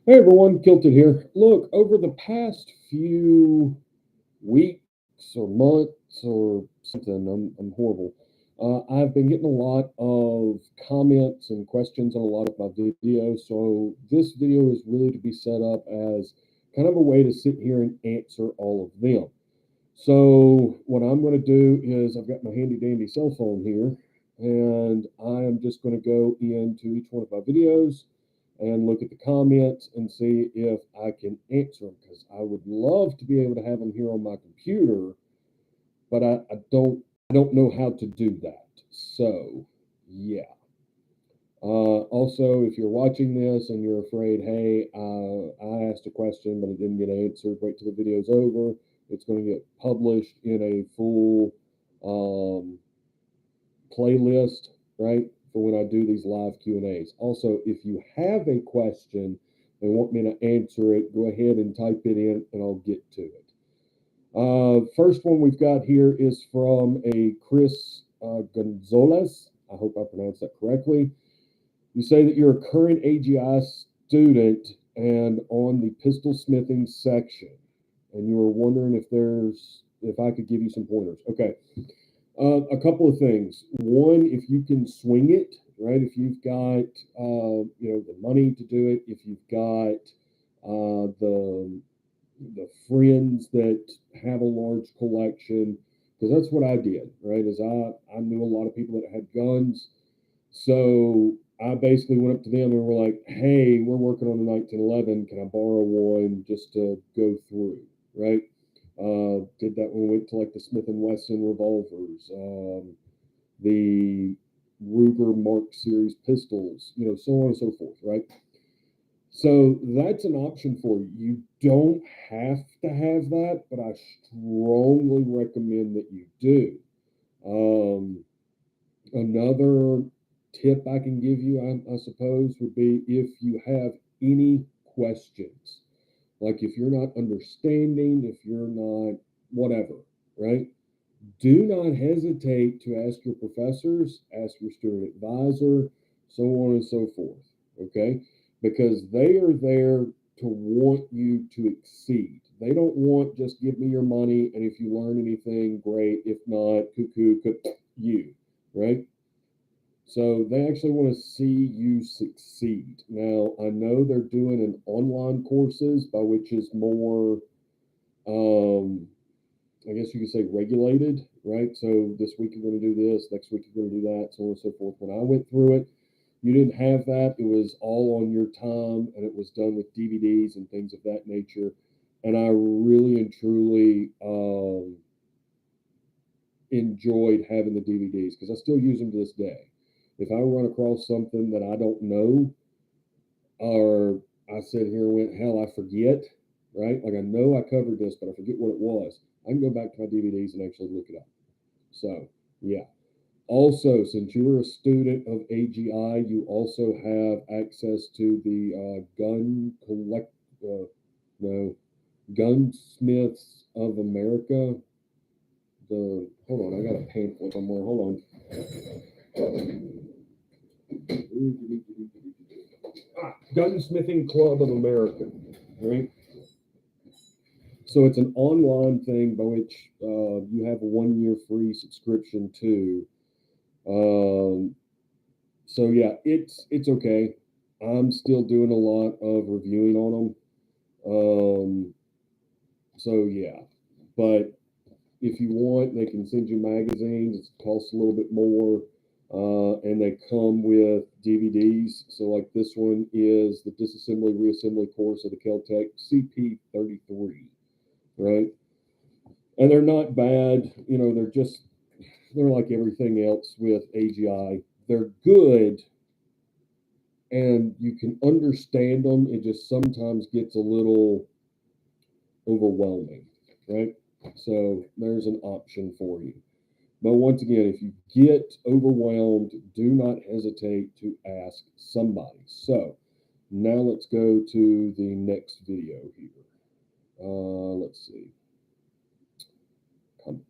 Hey everyone, Kilted here. Look, over the past few weeks or months or something, I'm horrible. I've been getting a lot of comments and questions on a lot of my videos, so this video is really to be set up as kind of a way to sit here and answer all of them. So, what I'm going to do is I've got my handy dandy cell phone here, and I am just going to go into each one of my videos and look at the comments and see if I can answer them because I would love to be able to have them here on my computer, but I don't know how to do that. So yeah. Also, if you're watching this and you're afraid, hey, I asked a question but it didn't get answered, wait till the video's over. It's going to get published in a full um, playlist, right, for when I do these live Q and A's. Also, if you have a question and want me to answer it, go ahead and type it in, and I'll get to it. First one we've got here is from a Chris Gonzalez. I hope I pronounced that correctly. You say that you're a current AGI student and on the pistol smithing section, and you were wondering if I could give you some pointers. Okay, a couple of things. One, if you can swing it, right? If you've got the money to do it, if you've got the friends that have a large collection, because that's what I did, right? Is I knew a lot of people that had guns, so I basically went up to them and were like, "Hey, we're working on a 1911. Can I borrow one just to go through?" Right? Did that when we went to like the Smith and Wesson revolvers, the Ruger Mark Series pistols, so on and so forth. Right? So that's an option for you. You don't have to have that, but I strongly recommend that you do. Um, Another tip I can give you, I suppose, would be if you have any questions, like if you're not understanding, if you're not whatever, right? Do not hesitate to ask your professors, ask your student advisor, so on and so forth, okay? Because they are there to want you to exceed. They don't want just give me your money and if you learn anything, great. If not, cuckoo, you, right? So they actually want to see you succeed. Now, I know they're doing an online courses by which is more, um, I guess you could say regulated, right? So this week you're going to do this, next week you're going to do that, so on and so forth. When I went through it, you didn't have that. It was all on your time and it was done with DVDs and things of that nature. And I really and truly enjoyed having the DVDs because I still use them to this day. If I run across something that I don't know, or I sit here and went, hell, I forget, right? Like I know I covered this, but I forget what it was. I can go back to my DVDs and actually look it up. So, yeah. Also, since you're a student of AGI, you also have access to the no, Gunsmiths of America. Hold on, I got a pamphlet somewhere. Hold on. Gunsmithing Club of America, right? So it's an online thing by which you have a 1 year free subscription to. Um, so yeah, it's okay. I'm still doing a lot of reviewing on them. So yeah, but if you want, they can send you magazines. It costs a little bit more, and they come with DVDs. So like this one is the disassembly reassembly course of the Keltec CP33, right? And they're not bad. They're like everything else with AGI. They're good, and you can understand them. It just sometimes gets a little overwhelming, right? So there's an option for you. But once again, if you get overwhelmed, do not hesitate to ask somebody. So now let's go to the next video here. Let's see. Comments.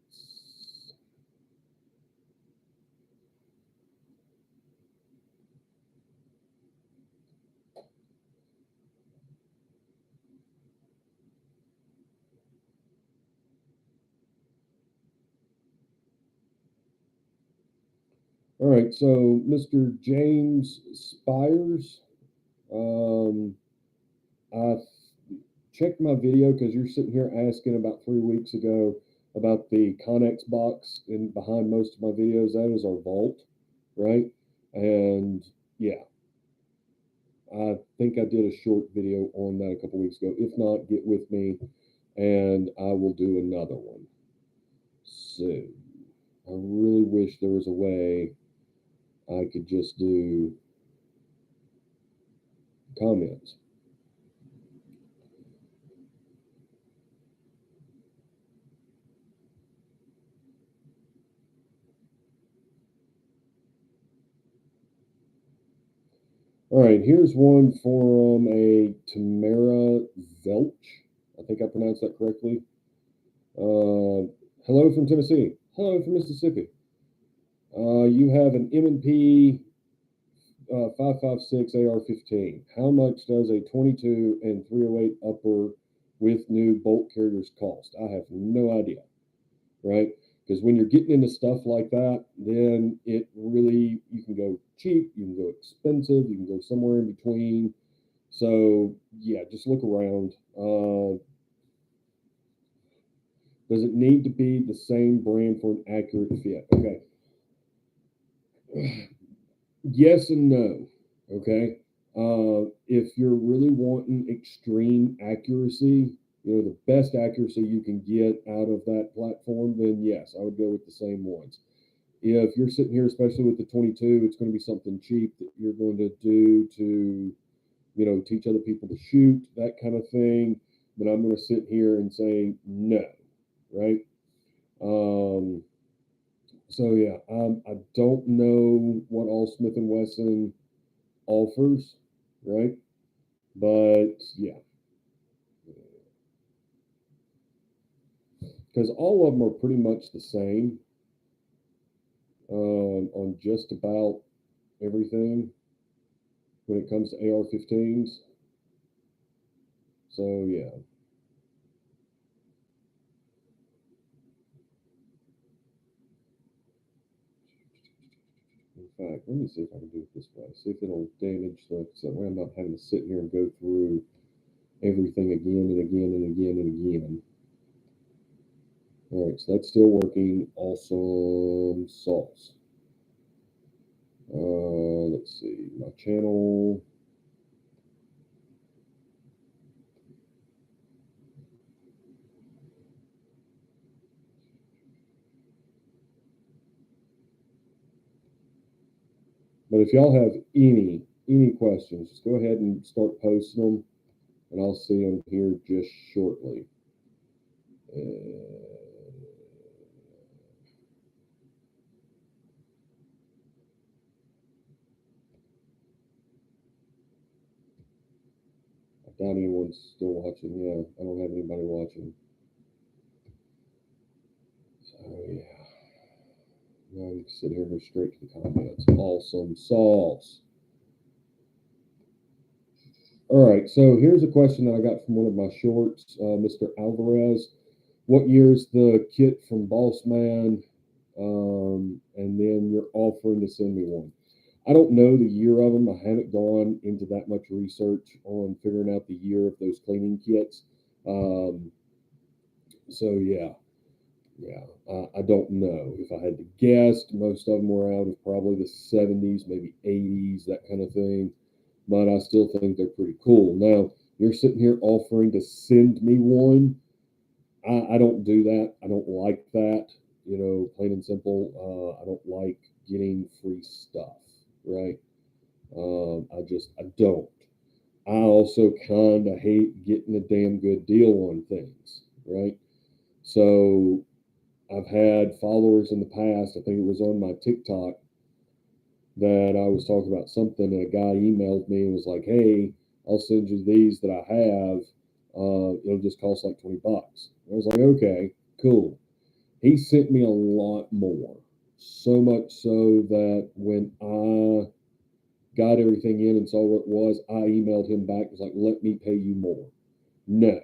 All right, so Mr. James Spires, um, I checked my video because you're sitting here asking about 3 weeks ago about the Connex box in behind most of my videos. That is our vault, right? And yeah, I think I did a short video on that a couple weeks ago. If not, get with me and I will do another one. So I really wish there was a way I could just do comments. All right, here's one from a Tamara Velch. I think I pronounced that correctly. Hello from Tennessee. Hello from Mississippi. You have an M&P 556 AR-15. How much does a 22 and 308 upper with new bolt carriers cost? I have no idea, right? Because when you're getting into stuff like that, then it really, you can go cheap, you can go expensive, you can go somewhere in between. So yeah, just look around. Does it need to be the same brand for an accurate fit? Okay. Yes and no. Okay. If you're really wanting extreme accuracy, the best accuracy you can get out of that platform, then yes, I would go with the same ones. If you're sitting here, especially with the 22, it's going to be something cheap that you're going to do to, teach other people to shoot, that kind of thing, then I'm going to sit here and say no, right? Um, so yeah, I don't know what all Smith and Wesson offers, right? But yeah, because all of them are pretty much the same on just about everything when it comes to AR-15s. So yeah. In fact, let me see if I can do it this way. See if it'll damage so that way I'm not having to sit here and go through everything again and again and again and again. All right, so that's still working. Awesome sauce. Let's see, my channel. But if y'all have any questions, just go ahead and start posting them, and I'll see them here just shortly. I doubt anyone's still watching. Yeah, I don't have anybody watching. So yeah. Now you can sit here and go straight to the comments. Awesome sauce. All right, so here's a question that I got from one of my shorts, Mr. Alvarez. What year's the kit from Boss Man? And then you're offering to send me one. I don't know the year of them. I haven't gone into that much research on figuring out the year of those cleaning kits. So yeah, I don't know. If I had to guess, most of them were out of probably the 70s, maybe 80s, that kind of thing. But I still think they're pretty cool. Now, you're sitting here offering to send me one. I don't do that. I don't like that. Plain and simple. I don't like getting free stuff, right? I don't. I also kind of hate getting a damn good deal on things, right? So I've had followers in the past, I think it was on my TikTok, that I was talking about something, and a guy emailed me and was like, hey, I'll send you these that I have. It'll just cost like $20. I was like, okay, cool. He sent me a lot more. So much so that when I got everything in and saw what it was, I emailed him back. It was like, let me pay you more. No.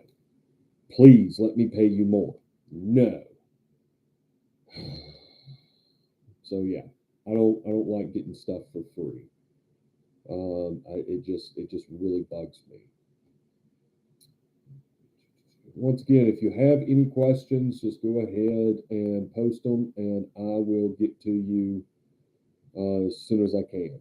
Please let me pay you more. No. So yeah, I don't like getting stuff for free. It just really bugs me. Once again, if you have any questions, just go ahead and post them, and I will get to you as soon as I can.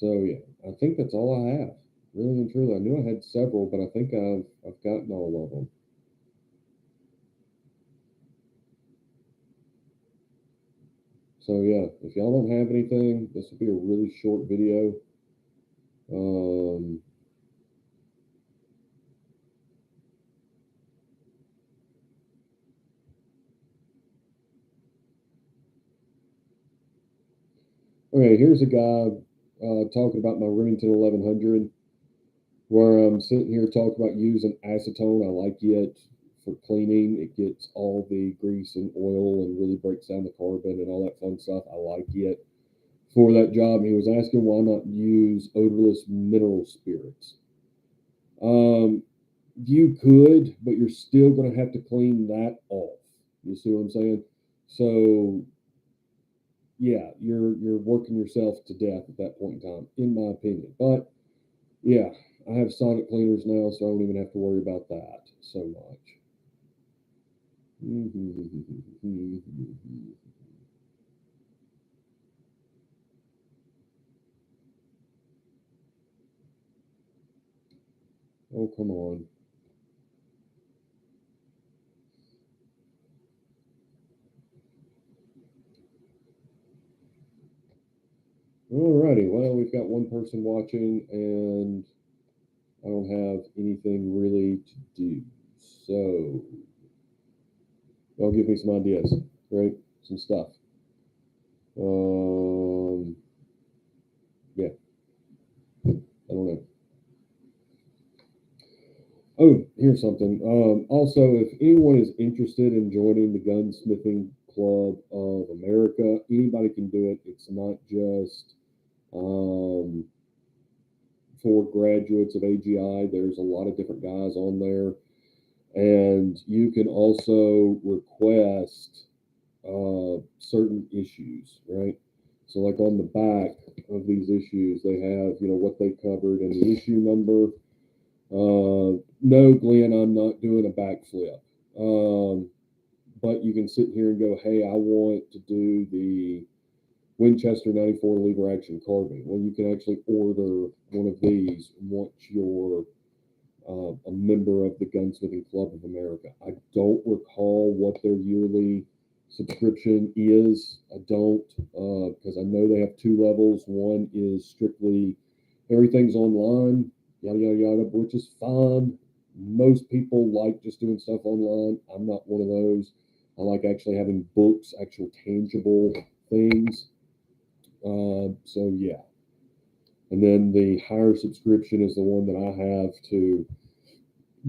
So yeah, I think that's all I have. Really and truly, I knew I had several, but I think I've gotten all of them. So yeah, if y'all don't have anything, this will be a really short video. Um, okay, here's a guy talking about my Remington 1100, where I'm sitting here talking about using acetone. I like it for cleaning. It gets all the grease and oil and really breaks down the carbon and all that fun stuff. I like it for that job. And he was asking why not use odorless mineral spirits. Um, you could, but you're still going to have to clean that off. You see what I'm saying? So yeah, you're working yourself to death at that point in time, in my opinion. But yeah, I have sonic cleaners now, so I don't even have to worry about that so much. Oh, come on. Alrighty, well, we've got one person watching, and I don't have anything really to do. So, y'all give me some ideas, right? Some stuff. Um, yeah, I don't know. Oh, here's something. Also, if anyone is interested in joining the Gunsmithing Club of America, anybody can do it. It's not just um, for graduates of AGI. There's a lot of different guys on there, and you can also request certain issues, right? So, like on the back of these issues, they have what they covered and the issue number. No, Glenn, I'm not doing a backflip. Um, but you can sit here and go, hey, I want to do the Winchester 94 lever action carbine. Well, you can actually order one of these once you're a member of the Gunsmithing Club of America. I don't recall what their yearly subscription is. I don't, because I know they have two levels. One is strictly everything's online, yada yada yada, which is fine. Most people like just doing stuff online. I'm not one of those. I like actually having books, actual tangible things. So yeah, and then the higher subscription is the one that I have to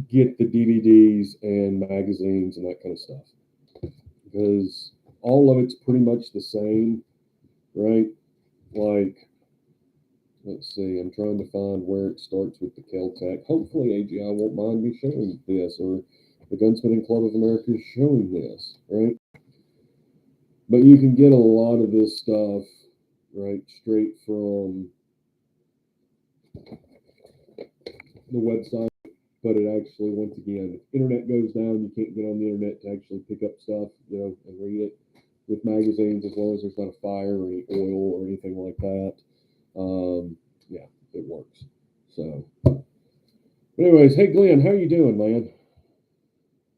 get the DVDs and magazines and that kind of stuff because all of it's pretty much the same, right? Like, let's see, I'm trying to find where it starts with the Kel-Tec. Hopefully, AGI won't mind me showing this, or the Gunsmithing Club of America is showing this, right? But you can get a lot of this stuff, right, straight from the website. But it actually, once again, if internet goes down, you can't get on the internet to actually pick up stuff, and read it. With magazines, as long as there's not a fire or any oil or anything like that, yeah, it works. So, anyways, hey Glenn, how you doing, man?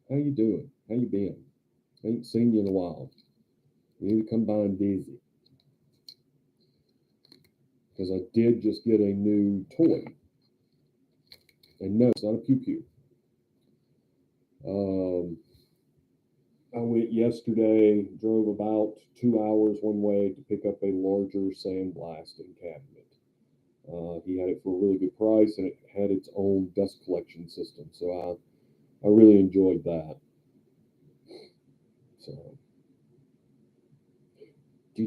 How you doing? How you been? I ain't seen you in a while. You need to come by and visit because I did just get a new toy, and no, it's not a pew pew. Um, I went yesterday, drove about 2 hours one way to pick up a larger sandblasting cabinet. He had it for a really good price, and it had its own dust collection system. So I really enjoyed that. So, do.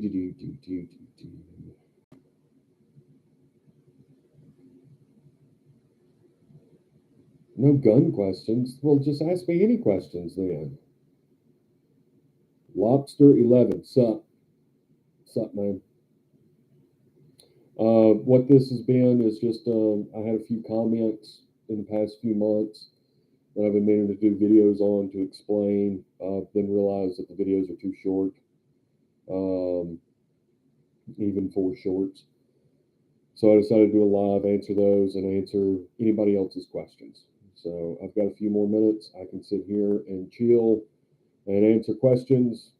No gun questions. Well, just ask me any questions then. Lobster 11. Sup? Sup, man? What this has been is just I had a few comments in the past few months that I've been meaning to do videos on to explain. Then realized that the videos are too short, um, even for shorts. So I decided to do a live, answer those, and answer anybody else's questions. So I've got a few more minutes. I can sit here and chill and answer questions,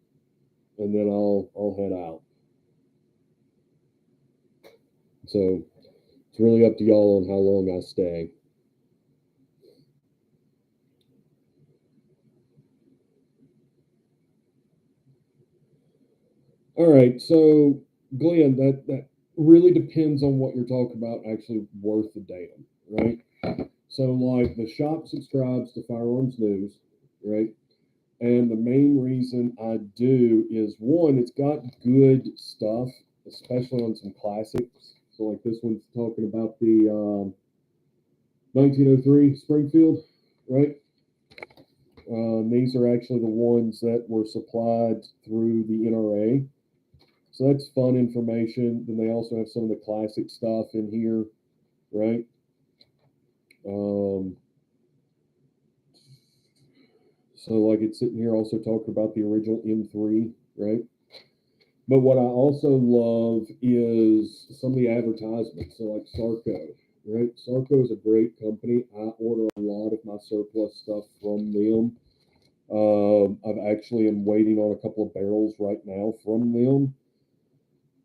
and then I'll head out. So it's really up to y'all on how long I stay. All right, so Glenn, that really depends on what you're talking about. Actually, worth the damn, right? So, like the shop subscribes to Firearms News, right? And the main reason I do is one, it's got good stuff, especially on some classics. So, like this one's talking about the 1903 Springfield, right? These are actually the ones that were supplied through the NRA. So that's fun information. Then they also have some of the classic stuff in here, right? Um, so like it's sitting here also talking about the original M3, right? But what I also love is some of the advertisements. So like Sarco, right? Sarco is a great company. I order a lot of my surplus stuff from them. I've actually am waiting on a couple of barrels right now from them,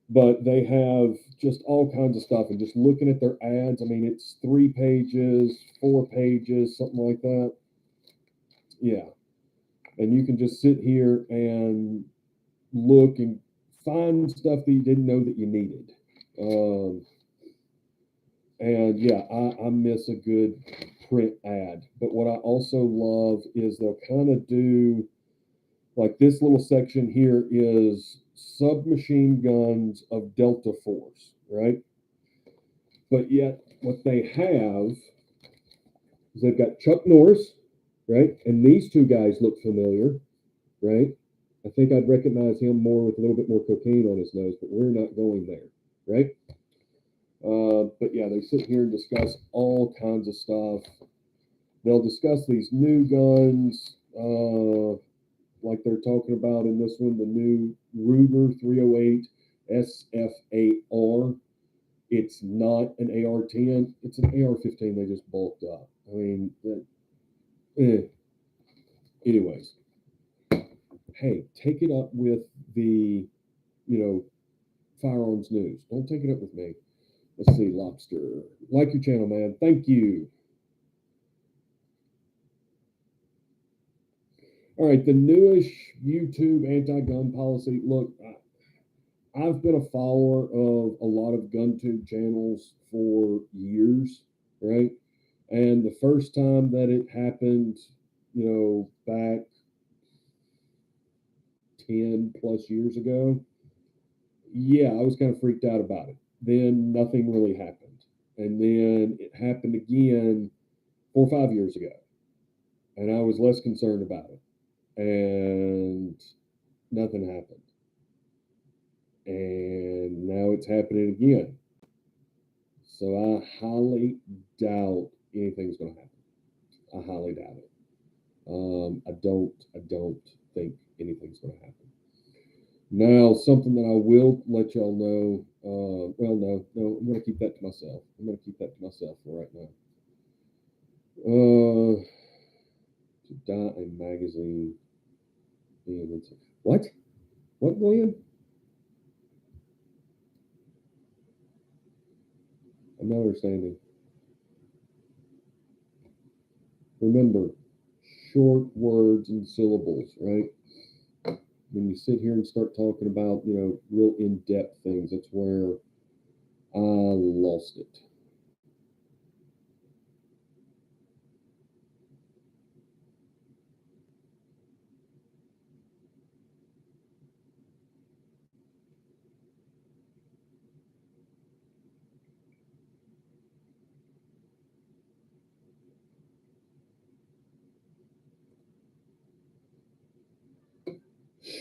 but they have just all kinds of stuff. And just looking at their ads, I mean, it's 3 pages, 4 pages, something like that. Yeah, and you can just sit here and look and find stuff that you didn't know that you needed. Um, and yeah, I miss a good print ad. But what I also love is they'll kind of do like this little section here is submachine guns of Delta Force, right? But yet, what they have is they've got Chuck Norris, right? And these two guys look familiar, right? I think I'd recognize him more with a little bit more cocaine on his nose, but we're not going there, right? But yeah, they sit here and discuss all kinds of stuff. They'll discuss these new guns, like they're talking about in this one, the new Ruger 308 SFAR. It's not an AR-10; it's an AR-15. They just bulked up. I mean, anyways, hey, take it up with the, you know, Firearms News. Don't take it up with me. Let's see, Lobster. Like your channel, man. Thank you. All right, the newish YouTube anti-gun policy. Look, I've been a follower of a lot of GunTube channels for years, right? And the first time that it happened, back 10 plus years ago, yeah, I was kind of freaked out about it. Then nothing really happened. And then it happened again 4 or 5 years ago. And I was less concerned about it. And nothing happened. And now it's happening again. So I highly doubt anything's going to happen. I highly doubt it. I don't think anything's going to happen. Now, something that I will let y'all know. Well, no, I'm going to keep that to myself. I'm going to keep that to myself for right now. To die a magazine. What? What, William? I'm not understanding. Remember, short words and syllables, right? When you sit here and start talking about, real in-depth things, that's where I lost it.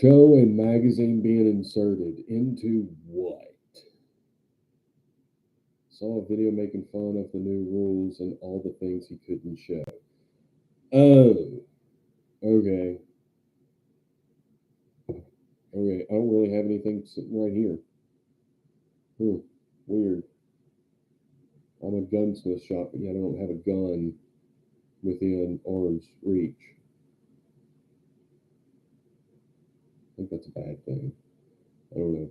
show and magazine being inserted into what? Saw a video making fun of the new rules and all the things he couldn't show. Oh, okay. Okay, I don't really have anything sitting right here. Weird. I'm a gunsmith shop, but yet I don't have a gun within arm's reach. I think that's a bad thing. I don't know.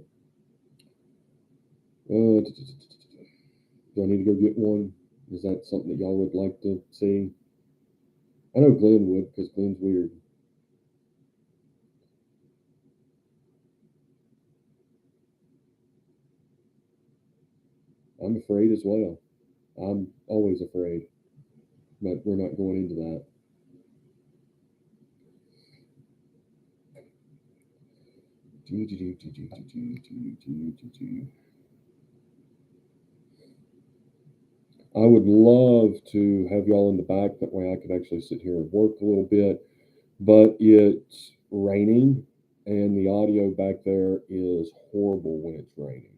Do I need to go get one? Is that something that y'all would like to see? I know Glenn would, because Glenn's weird. I'm afraid as well. I'm always afraid, but we're not going into that. I would love to have y'all in the back. That way I could actually sit here and work a little bit. But it's raining, and the audio back there is horrible when it's raining.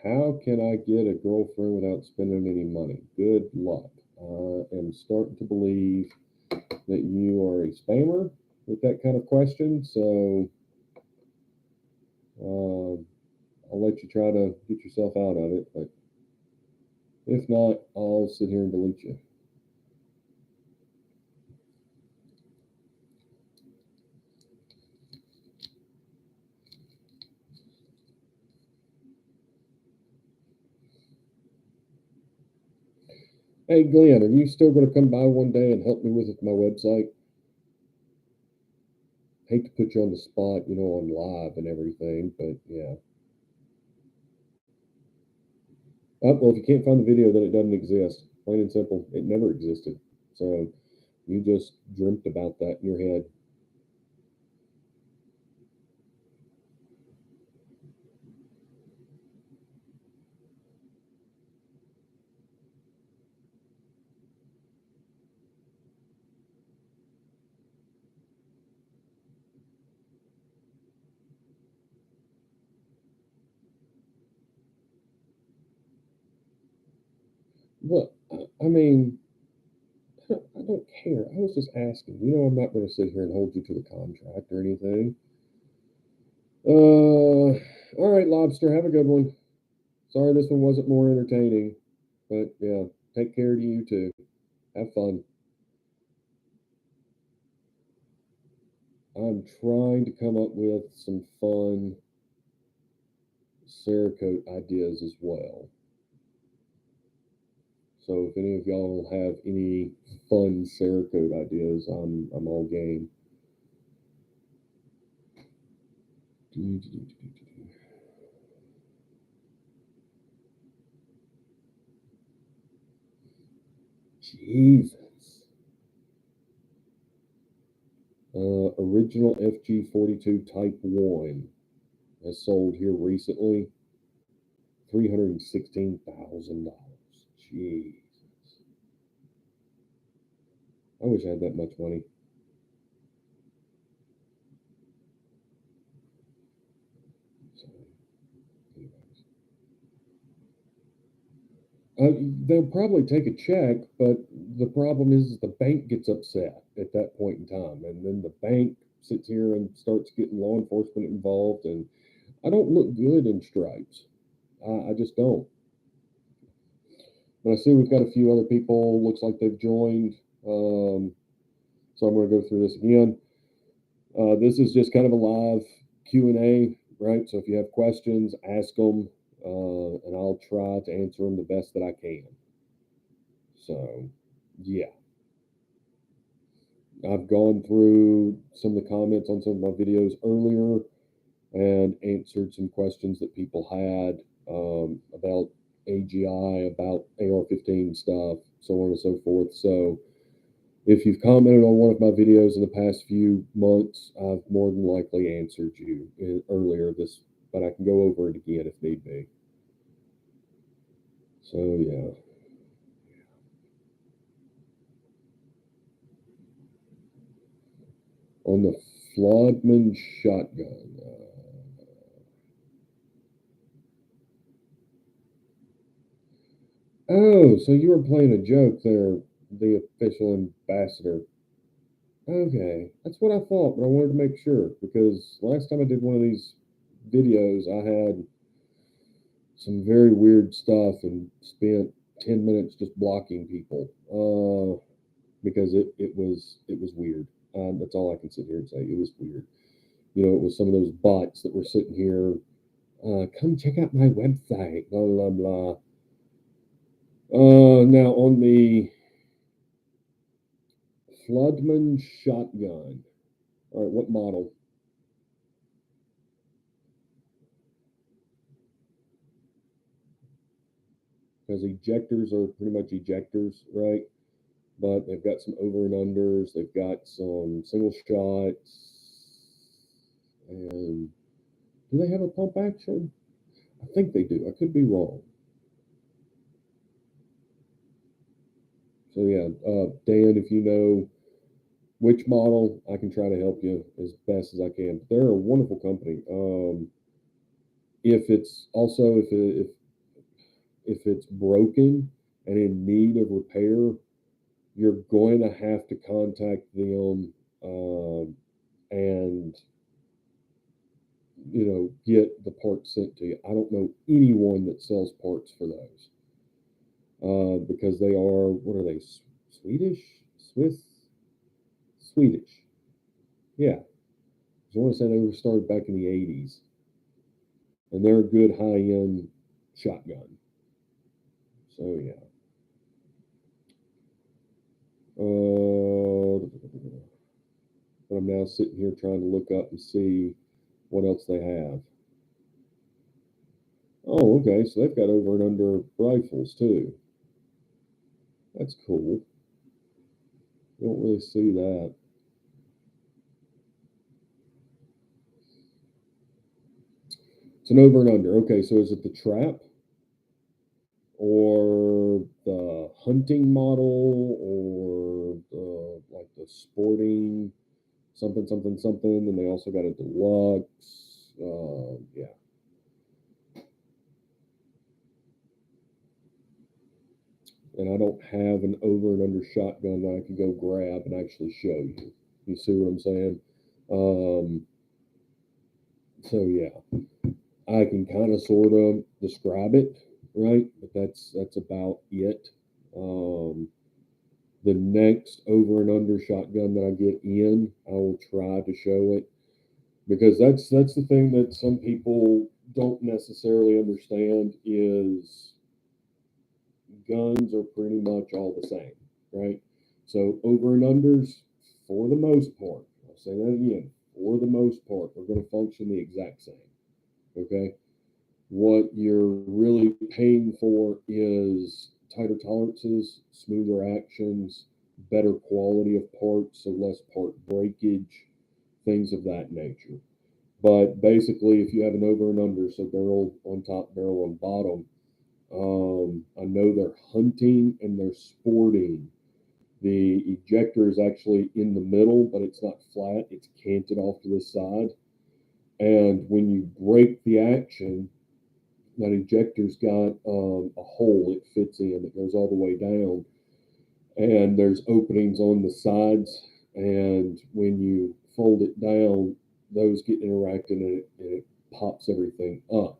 How can I get a girlfriend without spending any money? Good luck. I am starting to believe that you are a spammer with that kind of question. So I'll let you try to get yourself out of it. But if not, I'll sit here and delete you. Hey, Glenn, are you still going to come by one day and help me with my website? Hate to put you on the spot, on live and everything, but yeah. Oh, well, if you can't find the video, then it doesn't exist. Plain and simple. It never existed. So you just dreamt about that in your head. Well, I mean, I don't care. I was just asking. I'm not going to sit here and hold you to the contract or anything. All right, Lobster. Have a good one. Sorry this one wasn't more entertaining, but yeah, take care to you too. Have fun. I'm trying to come up with some fun Cerakote ideas as well. So if any of y'all have any fun Cerakote ideas, I'm all game. Jesus. Original FG42 Type 1 has sold here recently. $316,000. Jesus. I wish I had that much money. They'll probably take a check, but the problem is the bank gets upset at that point in time, and then the bank sits here and starts getting law enforcement involved, and I don't look good in stripes. I just don't. But I see we've got a few other people. Looks like they've joined. So I'm going to go through this again. This is just kind of a live Q&A, right? So if you have questions, ask them, and I'll try to answer them the best that I can. So, yeah. I've gone through some of the comments on some of my videos earlier and answered some questions that people had about AGI, about AR-15 stuff, so on and so forth. So if you've commented on one of my videos in the past few months, I've more than likely answered you earlier this, but I can go over it again if need be. So yeah. On the Flodman shotgun. Oh, so you were playing a joke there, the official ambassador. Okay, that's what I thought, but I wanted to make sure because last time I did one of these videos, I had some very weird stuff and spent 10 minutes just blocking people because it was weird. That's all I can sit here and say. It was weird. It was some of those bots that were sitting here. Come check out my website. Blah blah blah. Now on the Floodman shotgun. All right, what model? Because ejectors are pretty much ejectors, right? But they've got some over and unders. They've got some single shots. And do they have a pump action? I think they do. I could be wrong. So yeah, Dan, if you know which model, I can try to help you as best as I can. They're a wonderful company. If it's also if it's broken and in need of repair, you're going to have to contact them and get the parts sent to you. I don't know anyone that sells parts for those because they are, what are they, Swedish, Swiss, Swedish? Yeah, I want to say they were started back in the '80s, and they're a good high end shotgun. So yeah. But I'm now sitting here trying to look up and see what else they have. Oh, okay. So they've got over and under rifles too. That's cool. You don't really see that. It's an over and under. Okay, so is it the trap or the hunting model or like the sporting something something something? And they also got a deluxe. Yeah. And I don't have an over and under shotgun that I can go grab and actually show you. You see what I'm saying? Um, so yeah, I can kind of sort of describe it, right? But that's about it. Um, the next over and under shotgun that I get in, I will try to show it because that's the thing that some people don't necessarily understand is guns are pretty much all the same, right? So over and unders, for the most part, I'll say that again, for the most part, are going to function the exact same. Okay. What you're really paying for is tighter tolerances, smoother actions, better quality of parts, so less part breakage, things of that nature. But basically, if you have an over and under, so barrel on top, barrel on bottom, I know they're hunting and they're sporting. The ejector is actually in the middle, but it's not flat, it's canted off to the side. And when you break the action, that ejector's got a hole it fits in that goes all the way down, and there's openings on the sides. And when you fold it down, those get interacted and it pops everything up.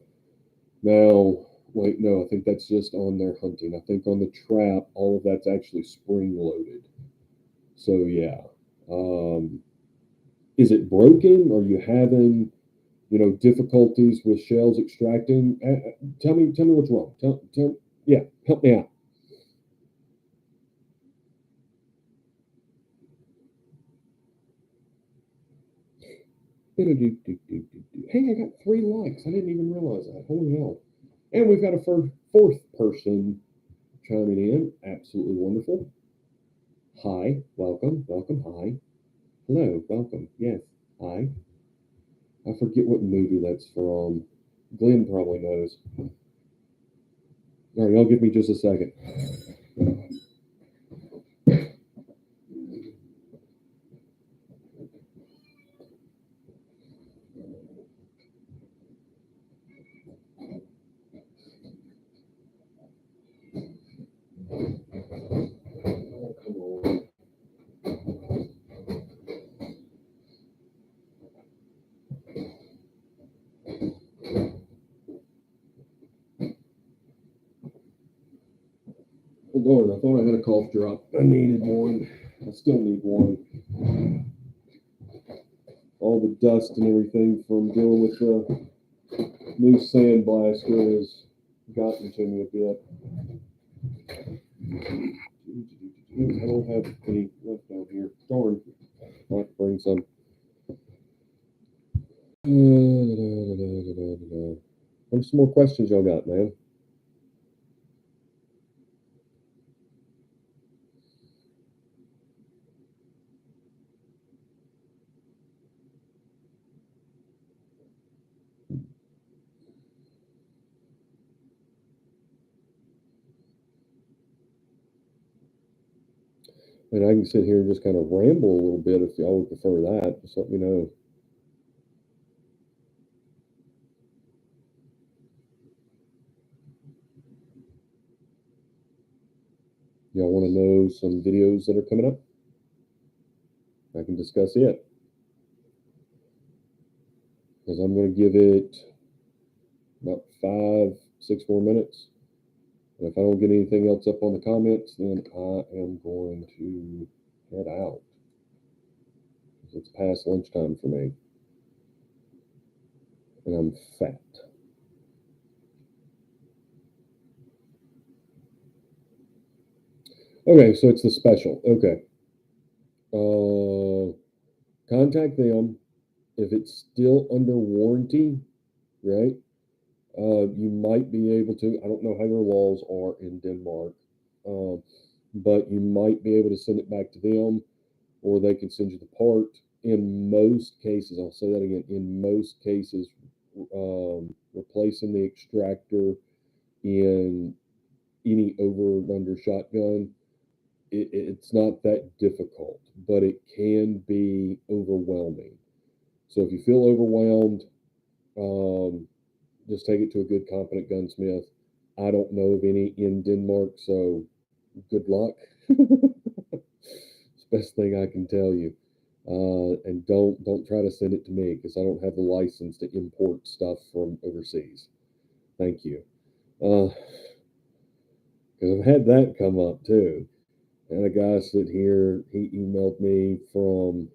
Now, wait, no, I think that's just on their hunting. I think on the trap, all of that's actually spring loaded. So yeah, um, is it broken? Are you having difficulties with shells extracting? Tell me what's wrong. Yeah, help me out. Hey, I got 3 likes. I didn't even realize that. Holy hell. And we've got a fourth person chiming in. Absolutely wonderful. Hi, welcome, hi. Hello, welcome. Yes, hi. I forget what movie that's from. Glenn probably knows. All right, y'all give me just a second. Oh, come on. Oh, Lord, I thought I had a cough drop. I needed one. I still need one. All the dust and everything from dealing with the new sandblaster has gotten to me a bit. I don't have any left down here. Darn. I'll have to bring some. What some more questions y'all got, man? And I can sit here and just kind of ramble a little bit if y'all would prefer that. Just let me know. Y'all want to know some videos that are coming up? I can discuss it. Because I'm going to give it about 5, 6 more minutes. And if I don't get anything else up on the comments, then I am going to head out. It's past lunchtime for me. And I'm fat. Okay, so it's the special. Okay. Contact them. If it's still under warranty, right? You might be able to. I don't know how your laws are in Denmark, but you might be able to send it back to them, or they can send you the part. In most cases, I'll say that again. In most cases, replacing the extractor in any over and under shotgun, it's not that difficult, but it can be overwhelming. So if you feel overwhelmed, just take it to a good, competent gunsmith. I don't know of any in Denmark, so good luck. It's the best thing I can tell you. And don't try to send it to me because I don't have the license to import stuff from overseas. Thank you. Because I've had that come up too. And a guy sit here, he emailed me from,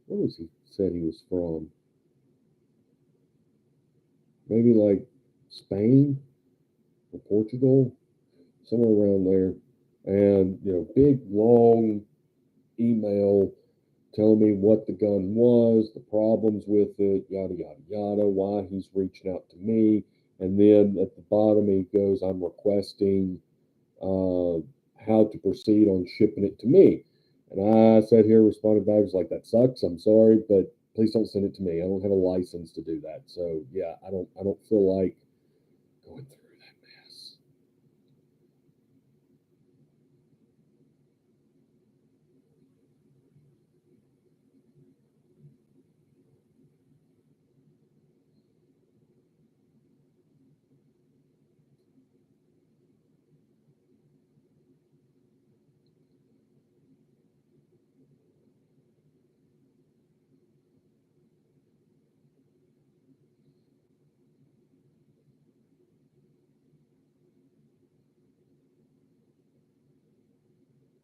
what was he said he was from? Maybe like Spain or Portugal, somewhere around there. And, big, long email telling me what the gun was, the problems with it, yada, yada, yada, why he's reaching out to me. And then at the bottom, he goes, I'm requesting how to proceed on shipping it to me. And I sat here, responded back, was like, that sucks. I'm sorry, but please don't send it to me. I don't have a license to do that. So yeah, I don't feel like going through that mess.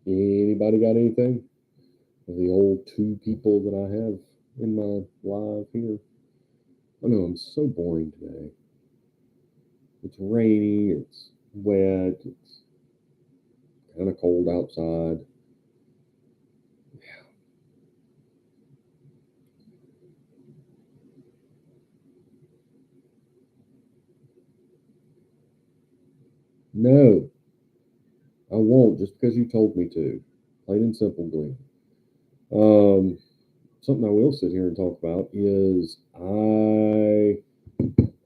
Anybody got anything? The old 2 people that I have in my live here. I know I'm so boring today. It's rainy, it's wet, it's kind of cold outside. No, I won't just because you told me to. Plain and simple, Glenn. Something I will sit here and talk about is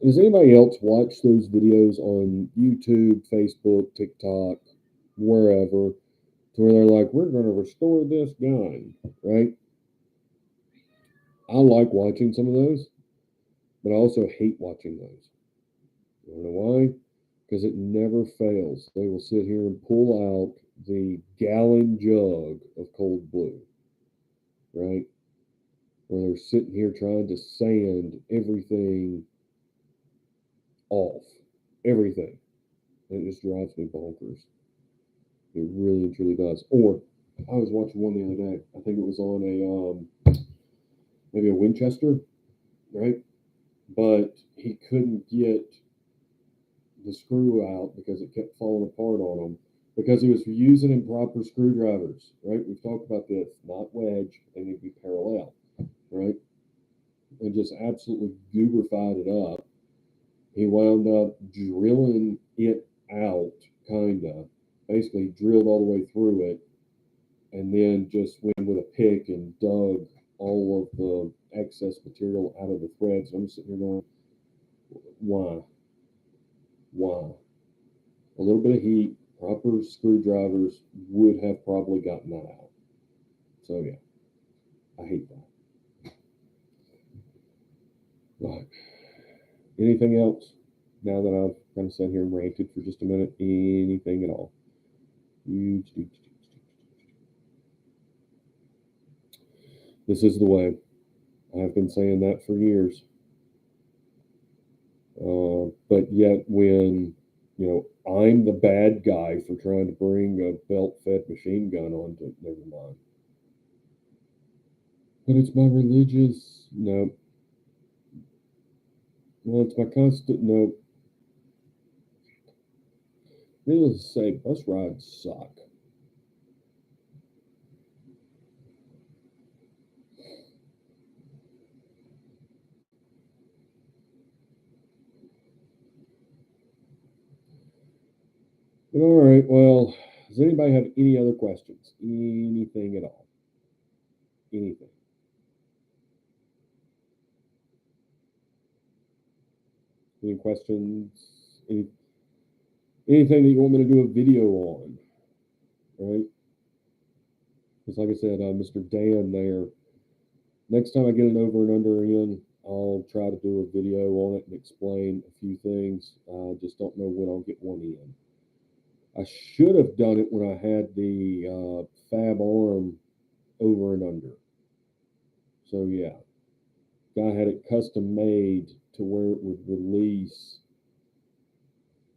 does anybody else watch those videos on YouTube, Facebook, TikTok, wherever, to where they're like, we're going to restore this gun, right? I like watching some of those, but I also hate watching those. You know why? Because it never fails. They will sit here and pull out the gallon jug of cold blue, right? Where they're sitting here trying to sand everything off. Everything. It just drives me bonkers. It really and truly does. Or I was watching one the other day. I think it was on maybe a Winchester, right? But he couldn't get the screw out because it kept falling apart on him because he was using improper screwdrivers, right? We've talked about this, not wedge, they need to be parallel, right? And just absolutely gooberfied it up. He wound up drilling it out, kinda. Basically, drilled all the way through it, and then just went with a pick and dug all of the excess material out of the threads. I'm sitting here going, why? Why? A little bit of heat, proper screwdrivers would have probably gotten that out. So yeah, I hate that. Right. Anything else? Now that I've kind of sat here and ranted for just a minute, anything at all? This is the way. I've been saying that for years. But yet, when I'm the bad guy for trying to bring a belt-fed machine gun onto, never mind. But it's my religious. No. Well, it's my constant. No. Needless to say, bus rides suck. But all right. Well, does anybody have any other questions? Anything at all? Anything? Any questions? Anything that you want me to do a video on? Right? Because, like I said, Mr. Dan there. Next time I get an over and under in, I'll try to do a video on it and explain a few things. I just don't know when I'll get one in. I should have done it when I had the Fab Arm over and under. So yeah, guy had it custom made to where it would release.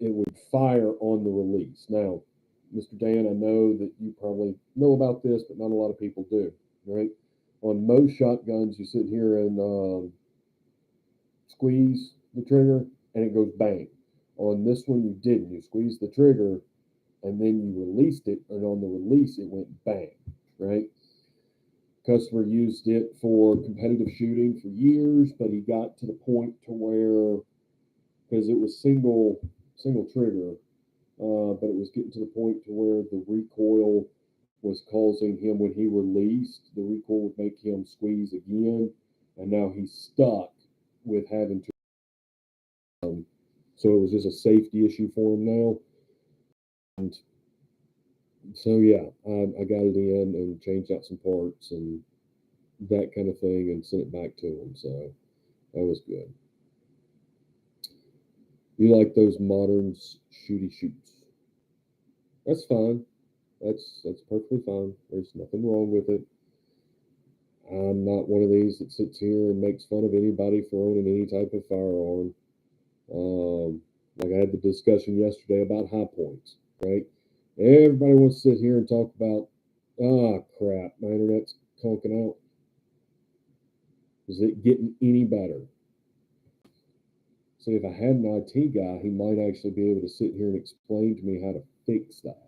It would fire on the release. Now, Mr. Dan, I know that you probably know about this, but not a lot of people do, right? On most shotguns, you sit here and squeeze the trigger and it goes bang. On this one, you didn't. You squeezed the trigger and then you released it, and on the release, it went bang, right? Customer used it for competitive shooting for years, but he got to the point to where, because it was single trigger, but it was getting to the point to where the recoil was causing him, when he released, the recoil would make him squeeze again, and now he's stuck with having to. So it was just a safety issue for him now. And so yeah, I got it in and changed out some parts and that kind of thing and sent it back to him. So that was good. You like those modern shooty shoots? That's fine. That's perfectly fine. There's nothing wrong with it. I'm not one of these that sits here and makes fun of anybody for owning any type of firearm. Like I had the discussion yesterday about high points, right? Everybody wants to sit here and talk about, crap, my internet's conking out. Is it getting any better? So if I had an IT guy, he might actually be able to sit here and explain to me how to fix that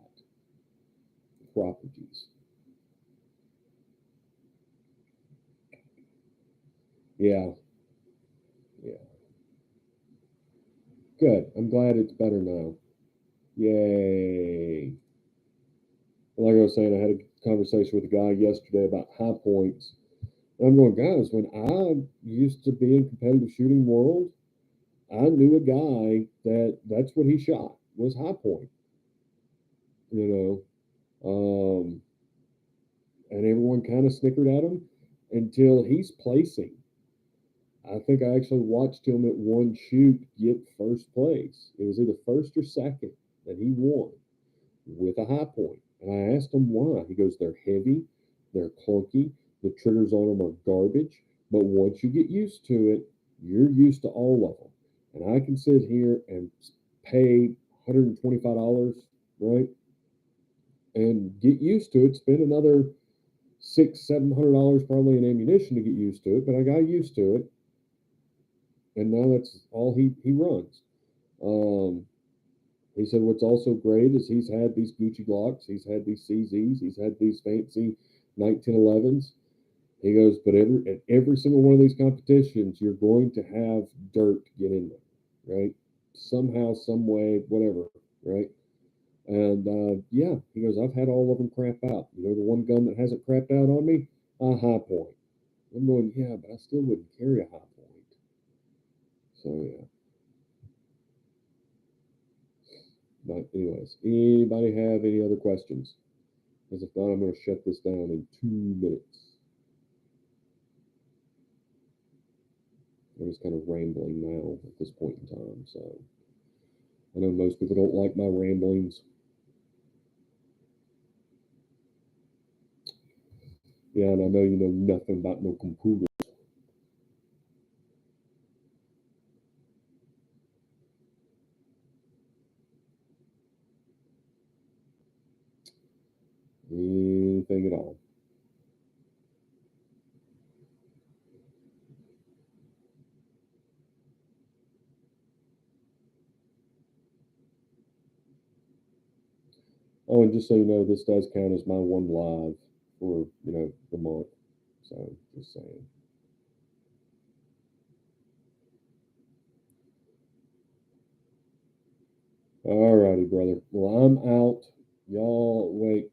properties. Yeah, yeah. Good. I'm glad it's better now. Yay. Like I was saying, I had a conversation with a guy yesterday about high points. And I'm going, guys, when I used to be in competitive shooting world, I knew a guy that's what he shot was high point, you know. And everyone kind of snickered at him until he's placing. I think I actually watched him at one shoot get first place. It was either first or second that he won with a high point. And I asked him why. He goes, they're heavy, they're clunky, the triggers on them are garbage. But once you get used to it, you're used to all of them. And I can sit here and pay $125, right? And get used to it, spend another $600-700 probably in ammunition to get used to it, but I got used to it, and now that's all he runs. Um, he said what's also great is he's had these Gucci Glocks, he's had these CZs, he's had these fancy 1911s. He goes, but at every single one of these competitions, you're going to have dirt get in there, right? Somehow, some way, whatever, right? And yeah, he goes, I've had all of them crap out. You know, the one gun that hasn't crapped out on me, a high point. I'm going, yeah, but I still wouldn't carry a high point. So yeah. But anyways, anybody have any other questions? Because if not, I'm going to shut this down in 2 minutes. I'm just kind of rambling now at this point in time. So I know most people don't like my ramblings. Yeah, and I know you know nothing about no computer. Anything at all. Oh, and just so you know, this does count as my one live for, the month. So just saying. All righty, brother. Well, I'm out. Y'all wait.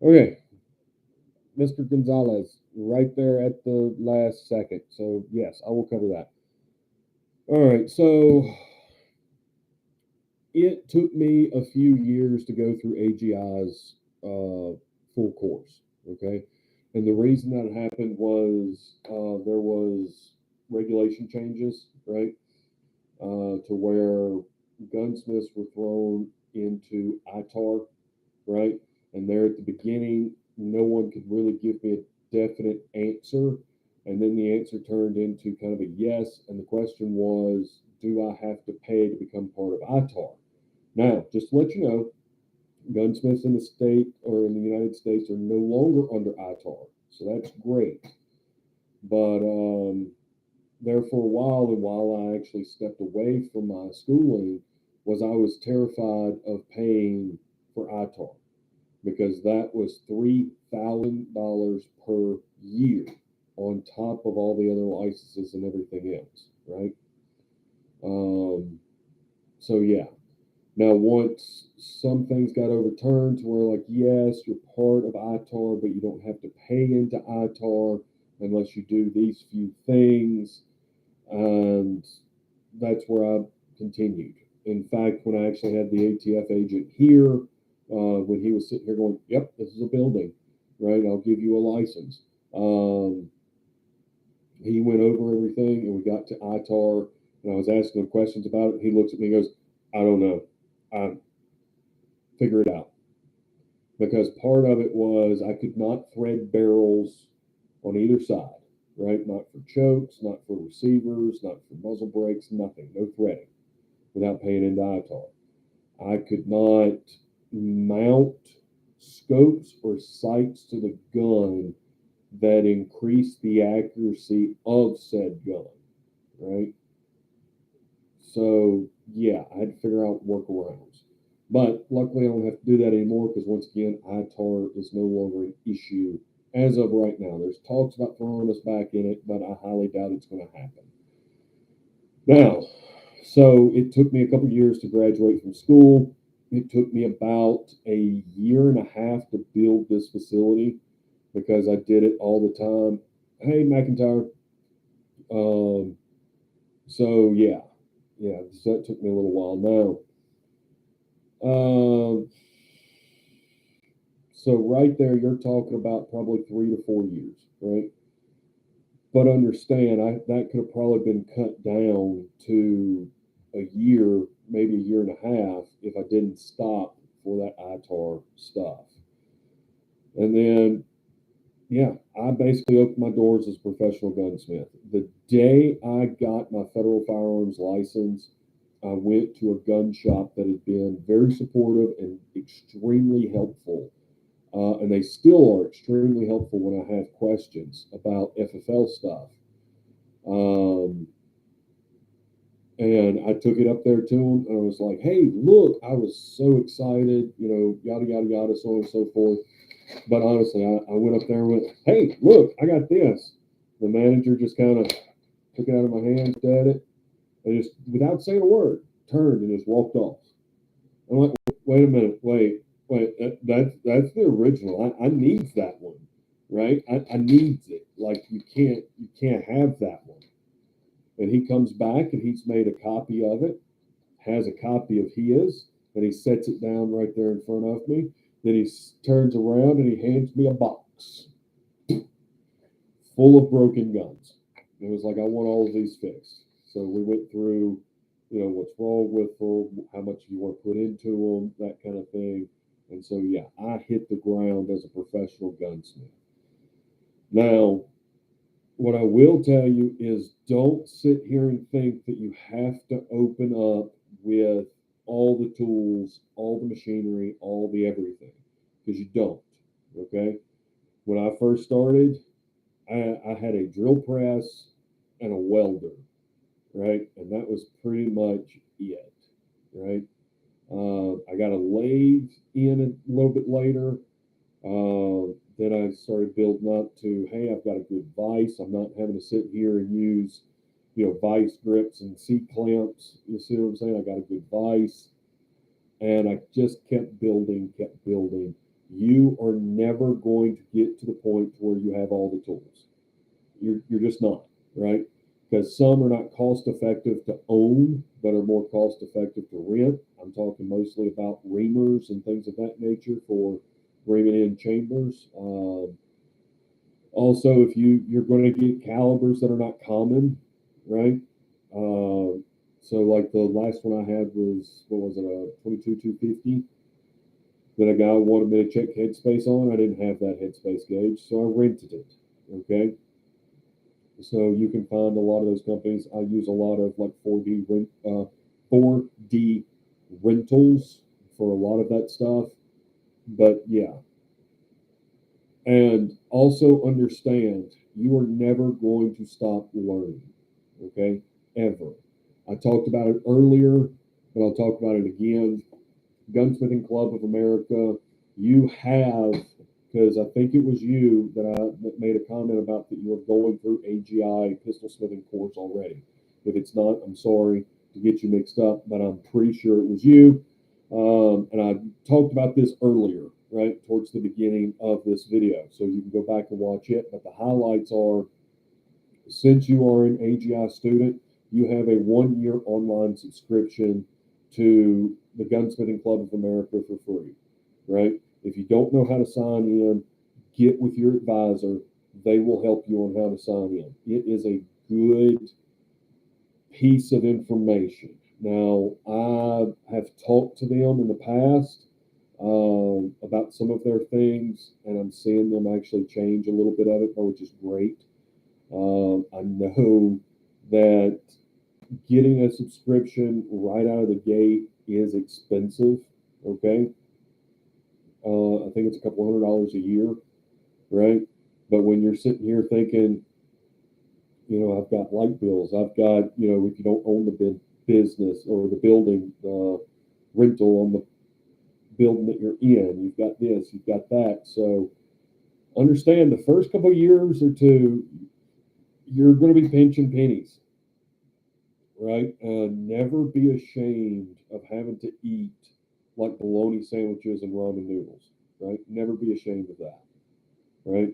Okay, Mr. Gonzalez, right there at the last second. So yes, I will cover that. All right. So it took me a few years to go through AGI's full course. Okay, and the reason that happened was there was regulation changes, right? To where gunsmiths were thrown into ITAR, right? And there at the beginning, no one could really give me a definite answer. And then the answer turned into kind of a yes. And the question was, do I have to pay to become part of ITAR? Now, just to let you know, gunsmiths in the state or in the United States are no longer under ITAR. So that's great. But there for a while, and while I actually stepped away from my schooling, was I was terrified of paying for ITAR because that was $3,000 per year on top of all the other licenses and everything else, right? Um, so yeah. Now, once some things got overturned to where, like, yes, you're part of ITAR, but you don't have to pay into ITAR unless you do these few things, and that's where I continued. In fact, when I actually had the ATF agent here, when he was sitting here going, "Yep, this is a building, right? I'll give you a license." He went over everything, and we got to ITAR, and I was asking him questions about it. He looks at me and goes, "I don't know. I figure it out." Because part of it was I could not thread barrels on either side, right? Not for chokes, not for receivers, not for muzzle brakes, nothing, no threading without paying into ITAR. I could not mount scopes or sights to the gun that increased the accuracy of said gun, right? So yeah, I had to figure out workarounds. But luckily, I don't have to do that anymore because once again, ITAR is no longer an issue as of right now. There's talks about throwing us back in it, but I highly doubt it's going to happen. Now, so it took me a couple years to graduate from school. It took me about a year and a half to build this facility because I did it all the time. Hey, McIntyre. Um, so yeah, so that took me a little while. Now, so right there, you're talking about probably 3 to 4 years, right? But understand, that could have probably been cut down to a year, maybe a year and a half, if I didn't stop for that ITAR stuff. And then, yeah, I basically opened my doors as a professional gunsmith. The day I got my federal firearms license, I went to a gun shop that had been very supportive and extremely helpful. And they still are extremely helpful when I have questions about FFL stuff. Um, and I took it up there to him and I was like, hey, look, I was so excited, yada, yada, yada, so on and so forth. But honestly, I went up there and went, hey, look, I got this. The manager just kind of took it out of my hand, looked at it, and just, without saying a word, turned and just walked off. I'm like, wait a minute, wait, that's the original. I needs that one, right? I needs it. Like you can't have that one. And he comes back and he's made a copy of it, has a copy of his, and he sets it down right there in front of me. Then he turns around and he hands me a box full of broken guns. It was like, I want all of these fixed. So we went through, what's wrong with them, how much you want to put into them, that kind of thing. And so, yeah, I hit the ground as a professional gunsmith. Now, what I will tell you is don't sit here and think that you have to open up with all the tools, all the machinery, all the everything, because you don't. Okay. When I first started, I had a drill press and a welder, right? And that was pretty much it, right? I got a lathe in a little bit later. Then I started building up to, hey, I've got a good vise. I'm not having to sit here and use, vise grips and seat clamps. You see what I'm saying? I got a good vise. And I just kept building, kept building. You are never going to get to the point where you have all the tools. You're just not, right? Because some are not cost effective to own, but are more cost effective to rent. I'm talking mostly about reamers and things of that nature for reaming in chambers. Also, if you're going to get calibers that are not common, right? So like the last one I had was, what was it, a 22-250 that a guy wanted me to check headspace on. I didn't have that headspace gauge, so I rented it. Okay. So you can find a lot of those companies. I use a lot of like 4D rentals for a lot of that stuff. But yeah, and also understand you are never going to stop learning. Okay, ever. I talked about it earlier, but I'll talk about it again. Gunsmithing Club of America. You have, because I think it was you that made a comment about that you were going through AGI pistol smithing course already. If it's not, I'm sorry to get you mixed up, but I'm pretty sure it was you. And I talked about this earlier, right, towards the beginning of this video. So you can go back and watch it. But the highlights are, since you are an AGI student, you have a 1 year online subscription to the Gunsmithing Club of America for free, right? If you don't know how to sign in, get with your advisor. They will help you on how to sign in. It is a good piece of information. Now, I have talked to them in the past about some of their things, and I'm seeing them actually change a little bit of it, which is great. I know that getting a subscription right out of the gate is expensive. Okay. I think it's a couple $100 a year, right? But when you're sitting here thinking, I've got light bills, I've got, if you don't own the business or the building, rental on the building that you're in, you've got this, you've got that. So understand the first couple years or two, you're going to be pinching pennies, right? Never be ashamed of having to eat like bologna sandwiches and ramen noodles, right? Never be ashamed of that, right?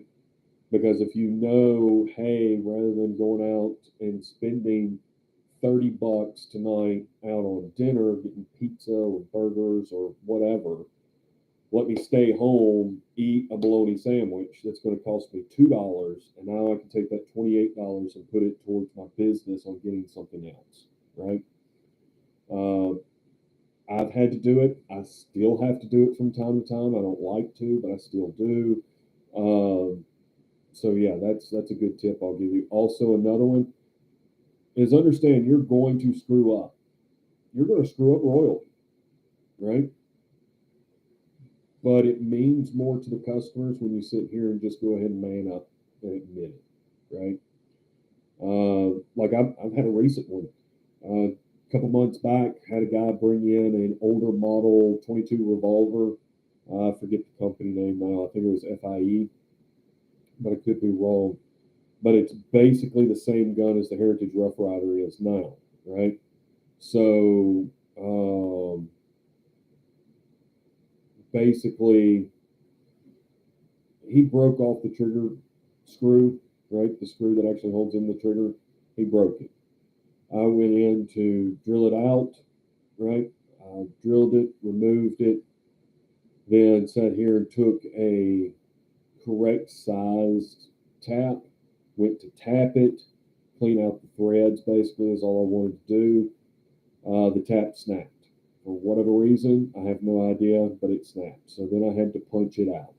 Because if you know, hey, rather than going out and spending $30 tonight out on dinner, getting pizza or burgers or whatever, let me stay home, eat a bologna sandwich that's going to cost me $2, and now I can take that $28 and put it towards my business on getting something else, right? Uh, I've had to do it. I still have to do it from time to time. I don't like to, but I still do. Um, so yeah, that's a good tip I'll give you. Also, another one is understand you're going to screw up. You're going to screw up royally, right? But it means more to the customers when you sit here and just go ahead and man up and admit it, right? Like I've had a recent one. A couple months back, had a guy bring in an older model 22 revolver. I forget the company name now. I think it was FIE, but I could be wrong. But it's basically the same gun as the Heritage Rough Rider is now, right? So basically, he broke off the trigger screw, right? The screw that actually holds in the trigger. He broke it. I went in to drill it out, right? I drilled it, removed it, then sat here and took a correct sized tap, went to tap it, clean out the threads basically is all I wanted to do. The tap snapped. For whatever reason, I have no idea, but it snapped. So then I had to punch it out.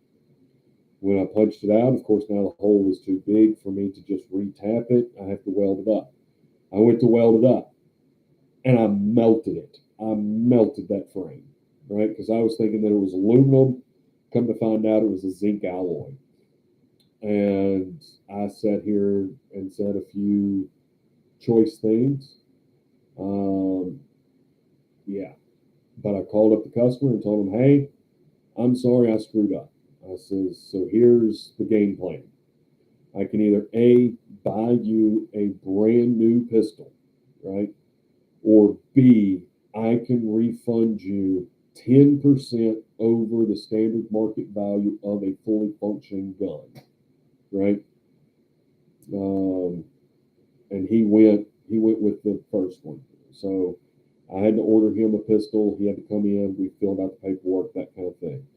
When I punched it out, of course, now the hole is too big for me to just re-tap it. I have to weld it up. I went to weld it up and I melted it. I melted that frame, right? Because I was thinking that it was aluminum. Come to find out it was a zinc alloy. And I sat here and said a few choice things. Um, yeah. But I called up the customer and told him, hey, I'm sorry I screwed up. I says, so here's the game plan. I can either A, buy you a brand new pistol, right? Or B, I can refund you 10% over the standard market value of a fully functioning gun, right? Um, and he went with the first one. So I had to order him a pistol. He had to come in. We filled out the paperwork, that kind of thing.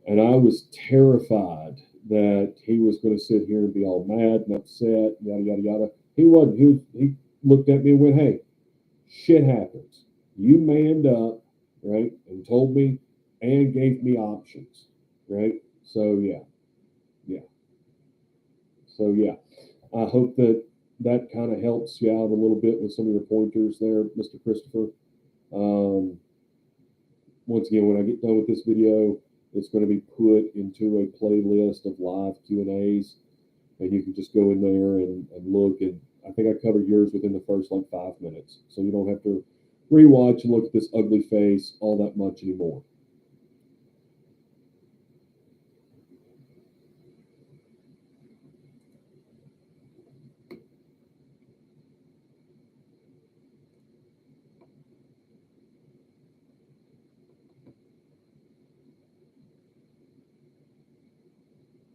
And I was terrified that he was going to sit here and be all mad and upset, yada yada yada. He wasn't. He looked at me and went, "Hey, shit happens. You manned up, right, and told me and gave me options, right? So yeah, yeah. So yeah, I hope that that kind of helps you out a little bit with some of your pointers there, Mr. Christopher. Um, Once again, when I get done with this video, it's going to be put into a playlist of live Q&As, and you can just go in there and look. And I think I covered yours within the first like 5 minutes, so you don't have to rewatch and look at this ugly face all that much anymore.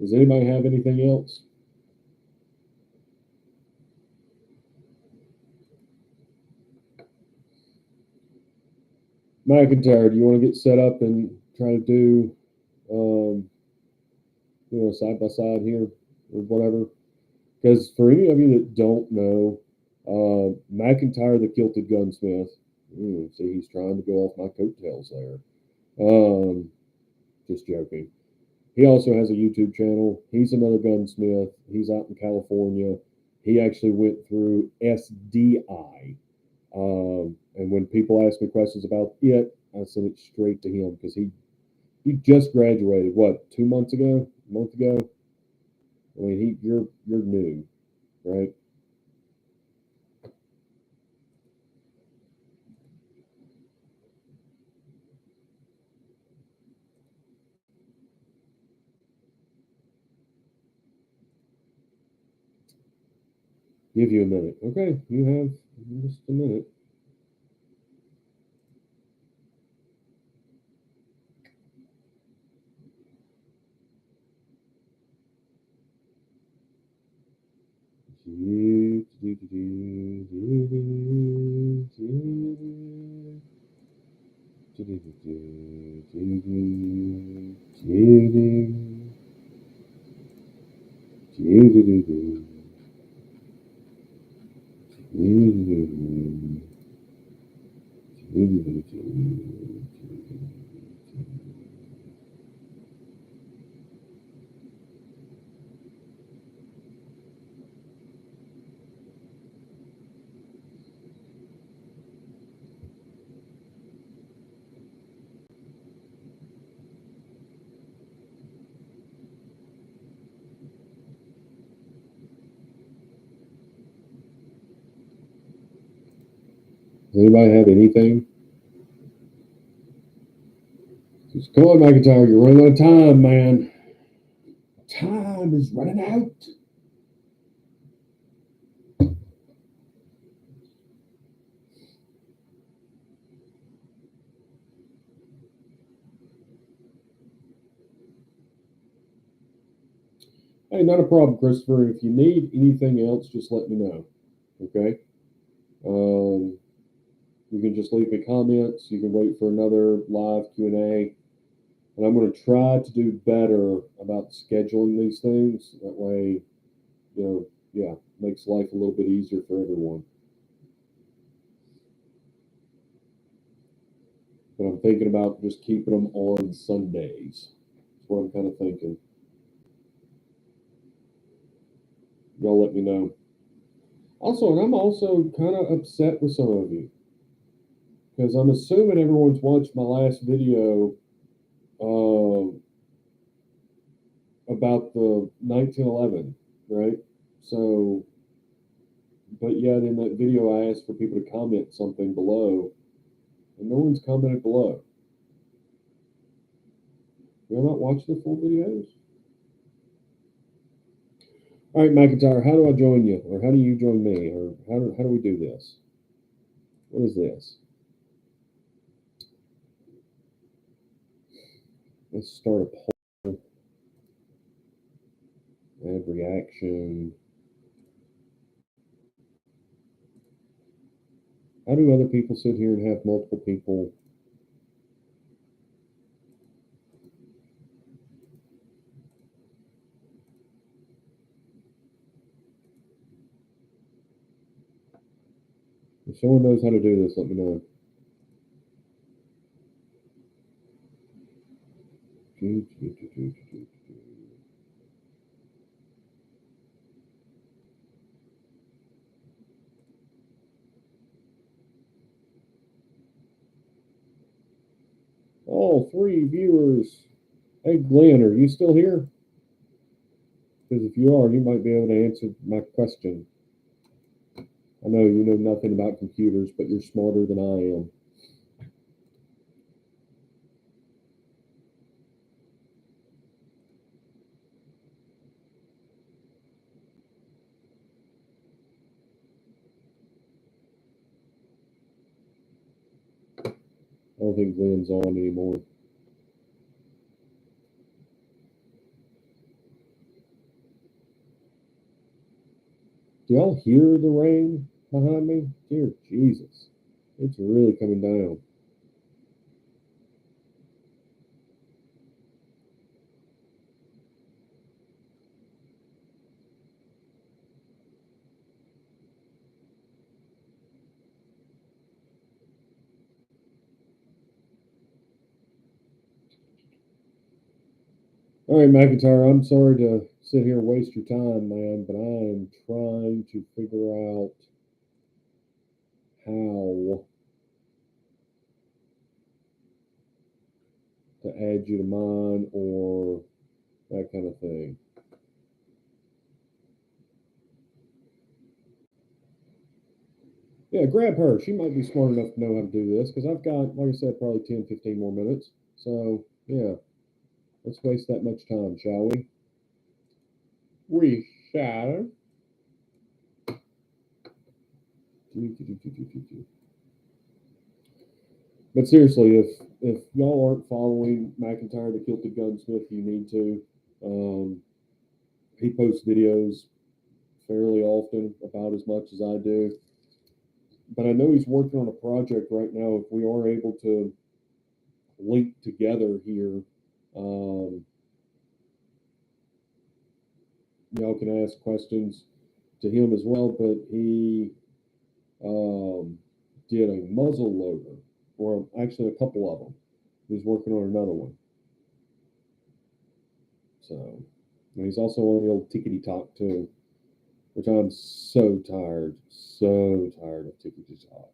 Does anybody have anything else? McIntyre, do you want to get set up and try to do, um, side by side here or whatever? Because for any of you that don't know, McIntyre the Kilted Gunsmith, see, he's trying to go off my coattails there. Um, just joking. He also has a YouTube channel. He's another gunsmith. He's out in California. He actually went through SDI. And when people ask me questions about it, I send it straight to him because he just graduated. What, 2 months ago? A month ago? I mean, you're new, right? Give you a minute. Okay, you have just a minute. Does anybody have anything? Just come on, McIntyre. You're running out of time, man. Time is running out. Hey, not a problem, Christopher. If you need anything else, just let me know. Okay. Um, you can just leave me comments. You can wait for another live Q&A. And I'm going to try to do better about scheduling these things. That way, yeah, makes life a little bit easier for everyone. But I'm thinking about just keeping them on Sundays. That's what I'm kind of thinking. Y'all let me know. Also, and I'm also kind of upset with some of you because I'm assuming everyone's watched my last video about the 1911, right? So, but yet in that video, I asked for people to comment something below, and no one's commented below. You're not watching the full videos? All right, McIntyre, how do I join you? Or how do you join me? Or how do we do this? What is this? Let's start a poll. Add reaction. How do other people sit here and have multiple people? If someone knows how to do this, let me know. All 3 viewers. Hey, Glenn, are you still here? Because if you are, you might be able to answer my question. I know you know nothing about computers, but you're smarter than I am. I don't think Glenn's on anymore. Do y'all hear the rain behind me? Dear Jesus, it's really coming down. All right, McIntyre, I'm sorry to sit here and waste your time, man, but I am trying to figure out how to add you to mine or that kind of thing. Yeah, grab her. She might be smart enough to know how to do this because I've got, like I said, probably 10, 15 more minutes. So, yeah, let's waste that much time, shall we? We shall. But seriously, if y'all aren't following McIntyre the Kilted Gunsmith, you need to. He posts videos fairly often, about as much as I do. But I know he's working on a project right now. If we are able to link together here, y'all can ask questions to him as well. But he did a muzzle loader, or actually a couple of them. He's working on another one. So, and he's also on the old Tickety Talk too, which I'm so tired of Tickety Talk.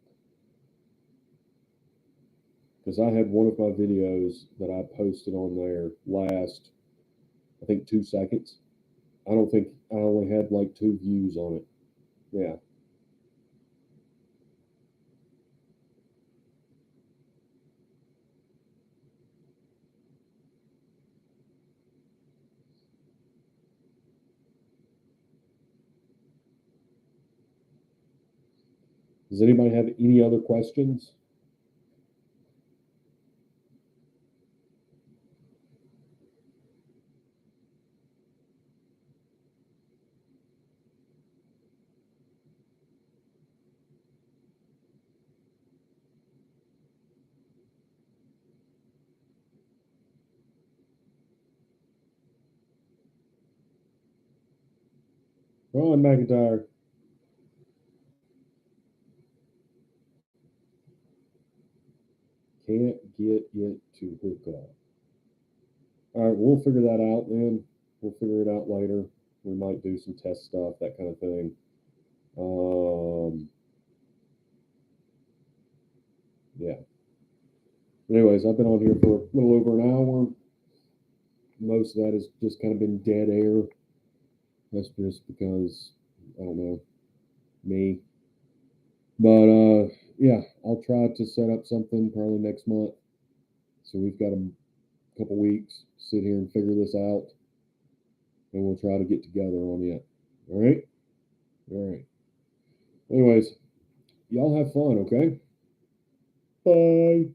Because I had one of my videos that I posted on there last, I think, 2 seconds. I don't think I only had like 2 views on it. Yeah. Does anybody have any other questions? Ron McIntyre. Can't get it to hook up. All right, we'll figure that out then. We'll figure it out later. We might do some test stuff, that kind of thing. Yeah. Anyways, I've been on here for a little over an hour. Most of that has just kind of been dead air. That's just because, I don't know, me. But yeah, I'll try to set up something probably next month. So we've got a couple weeks to sit here and figure this out, and we'll try to get together on it. All right? All right. Anyways, y'all have fun, okay? Bye.